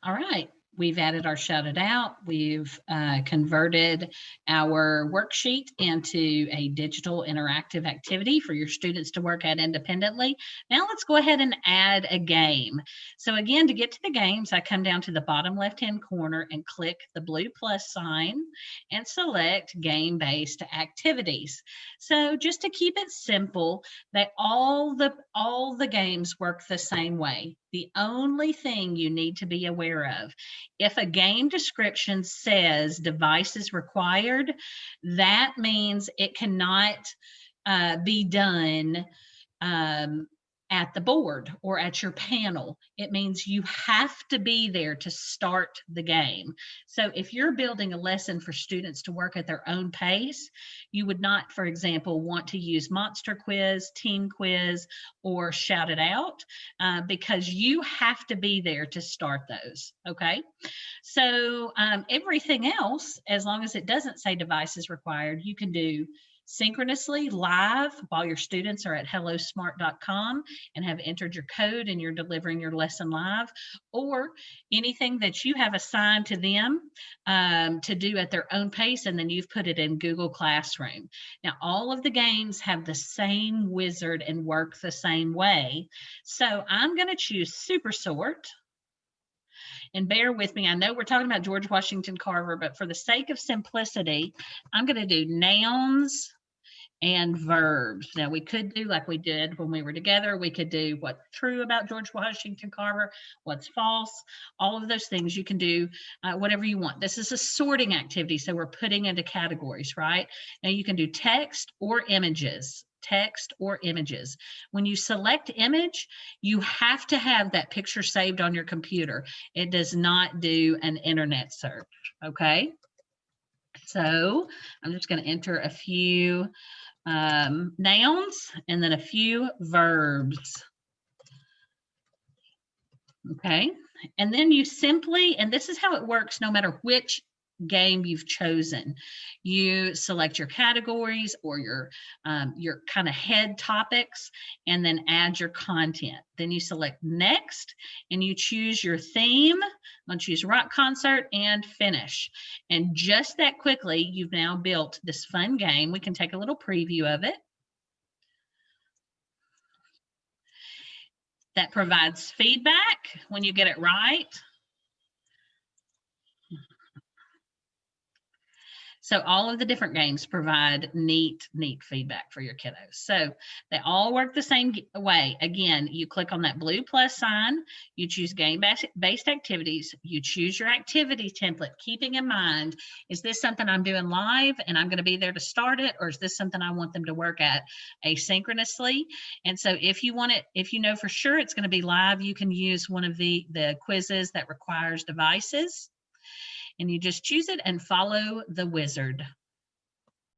All right. We've added our shout it out. We've converted our worksheet into a digital interactive activity for your students to work at independently. Now let's go ahead and add a game. So again, to get to the games, I come down to the bottom left-hand corner and click the blue plus sign and select game-based activities. So just to keep it simple, all the games work the same way. The only thing you need to be aware of, if a game description says devices required, that means it cannot be done at the board or at your panel. It means you have to be there to start the game. So if you're building a lesson for students to work at their own pace, you would not, for example, want to use Monster Quiz, Team Quiz, or Shout It Out because you have to be there to start those, okay? So everything else, as long as it doesn't say devices required, you can do synchronously live while your students are at hellosmart.com and have entered your code and you're delivering your lesson live, or anything that you have assigned to them to do at their own pace, and then you've put it in Google Classroom. Now, all of the games have the same wizard and work the same way. So I'm going to choose Super Sort. And bear with me, I know we're talking about George Washington Carver, but for the sake of simplicity, I'm going to do nouns and verbs. Now, we could do like we did when we were together. We could do what's true about George Washington Carver, what's false, all of those things. You can do whatever you want. This is a sorting activity, so we're putting into categories, right? Now, you can do text or images. Text or images. When you select image, you have to have that picture saved on your computer. It does not do an internet search, okay? So I'm just going to enter a few nouns and then a few verbs. Okay, and then you simply, and this is how it works no matter which game you've chosen. You select your categories or your kind of head topics and then add your content. Then you select next and you choose your theme. I'm going to choose rock concert and finish. And just that quickly, you've now built this fun game. We can take a little preview of it. That provides feedback when you get it right. So all of the different games provide neat feedback for your kiddos. So they all work the same way. Again, you click on that blue plus sign, you choose game-based activities, you choose your activity template, keeping in mind, is this something I'm doing live and I'm going to be there to start it, or is this something I want them to work at asynchronously? And so if you want it, if you know for sure it's going to be live, you can use one of the quizzes that requires devices. And you just choose it and follow the wizard.